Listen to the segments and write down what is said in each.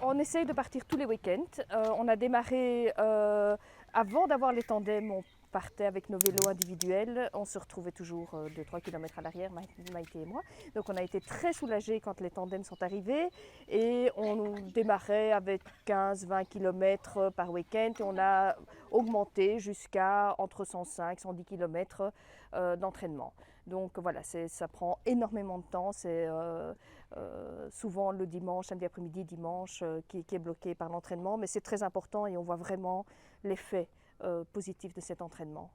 On essaye de partir tous les week-ends. On a démarré avant d'avoir les tandems. On partait avec nos vélos individuels. On se retrouvait toujours 2-3 km à l'arrière, Maïté et moi. Donc on a été très soulagés quand les tandems sont arrivés. Et on démarrait avec 15-20 km par week-end. Et on a augmenté jusqu'à entre 105 et 110 km d'entraînement. Donc voilà, ça prend énormément de temps. C'est souvent le dimanche, samedi après-midi, dimanche, qui est bloqué par l'entraînement. Mais c'est très important et on voit vraiment l'effet positif de cet entraînement.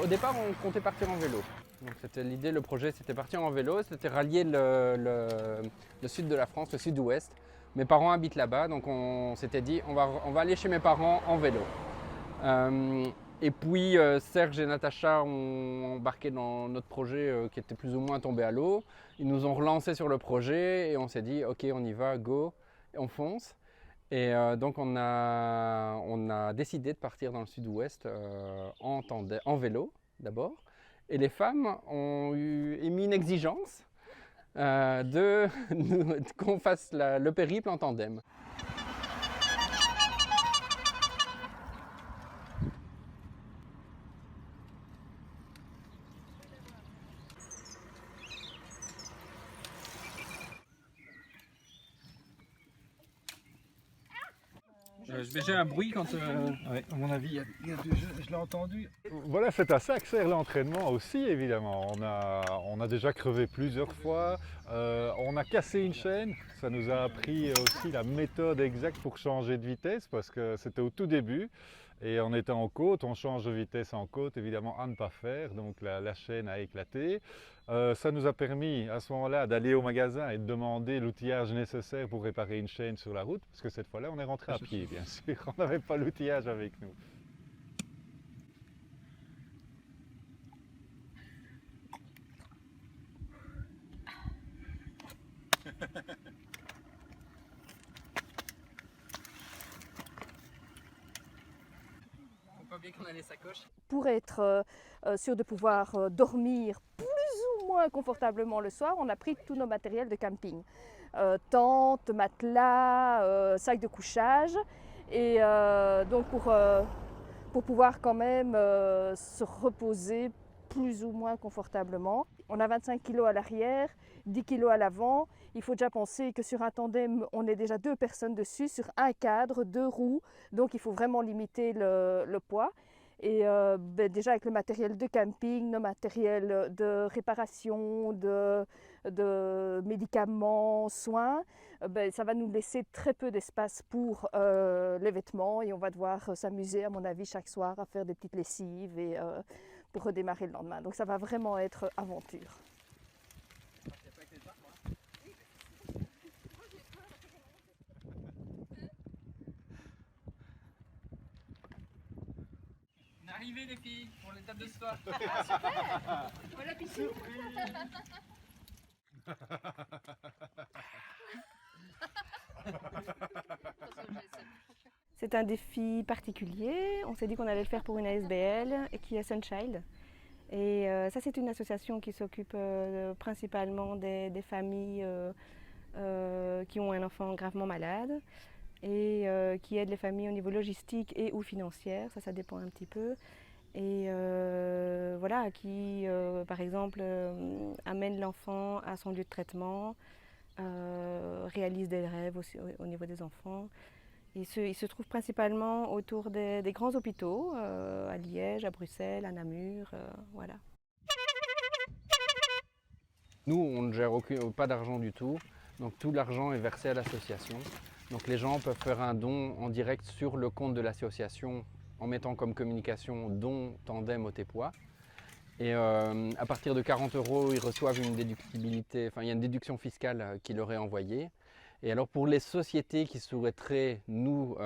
Au départ, on comptait partir en vélo. Donc c'était l'idée, le projet, c'était partir en vélo, c'était rallier le sud de la France, le sud-ouest. Mes parents habitent là-bas, donc on s'était dit, on va aller chez mes parents en vélo. Et puis Serge et Natacha ont embarqué dans notre projet qui était plus ou moins tombé à l'eau. Ils nous ont relancé sur le projet et on s'est dit, ok, on y va, go, et on fonce. Et donc on a décidé de partir dans le sud-ouest en vélo d'abord. Et les femmes ont émis une exigence qu'on fasse le périple en tandem. J'ai un bruit quand... Ouais, à mon avis, je l'ai entendu. Voilà, c'est à ça que sert l'entraînement aussi, évidemment. On a déjà crevé plusieurs fois, on a cassé une chaîne, ça nous a appris aussi la méthode exacte pour changer de vitesse, parce que c'était au tout début. Et en étant en côte, on change de vitesse en côte, évidemment à ne pas faire, donc la chaîne a éclaté. Ça nous a permis à ce moment-là d'aller au magasin et de demander l'outillage nécessaire pour réparer une chaîne sur la route, parce que cette fois-là on est rentré à pied bien sûr, on n'avait pas l'outillage avec nous. Faut pas oublier qu'on a les sacoches. Pour être sûr de pouvoir dormir plus ou moins confortablement le soir, on a pris tous nos matériels de camping. Tente, matelas, sac de couchage. Et donc pour pouvoir quand même se reposer plus ou moins confortablement. On a 25 kg à l'arrière, 10 kg à l'avant. Il faut déjà penser que sur un tandem, on est déjà 2 personnes dessus, sur un cadre, 2 roues. Donc il faut vraiment limiter le poids. Et déjà avec le matériel de camping, nos matériels de réparation, de médicaments, soins, ça va nous laisser très peu d'espace pour les vêtements et on va devoir s'amuser à mon avis chaque soir à faire des petites lessives et pour redémarrer le lendemain. Donc ça va vraiment être aventure. Arrivez les filles pour l'étape de ce soir. Voilà piscine. C'est un défi particulier. On s'est dit qu'on allait le faire pour une ASBL qui est Sunchild. Et ça, c'est une association qui s'occupe principalement des familles qui ont un enfant gravement malade et qui aide les familles au niveau logistique et ou financière, ça dépend un petit peu. Et voilà, qui par exemple amène l'enfant à son lieu de traitement, réalise des rêves aussi au niveau des enfants. Il se trouve principalement autour des grands hôpitaux, à Liège, à Bruxelles, à Namur, voilà. Nous, on ne gère pas d'argent du tout, donc tout l'argent est versé à l'association. Donc les gens peuvent faire un don en direct sur le compte de l'association en mettant comme communication don tandem au poids. Et à partir de 40 €, ils reçoivent une déductibilité, enfin il y a une déduction fiscale qui leur est envoyée. Et alors pour les sociétés qui souhaiteraient nous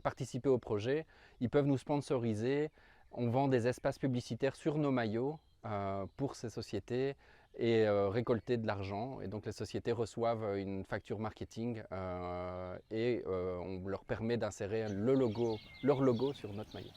participer au projet, ils peuvent nous sponsoriser. On vend des espaces publicitaires sur nos maillots pour ces sociétés et récolter de l'argent. Et donc les sociétés reçoivent une facture marketing et on leur permet d'insérer leur logo sur notre maillot.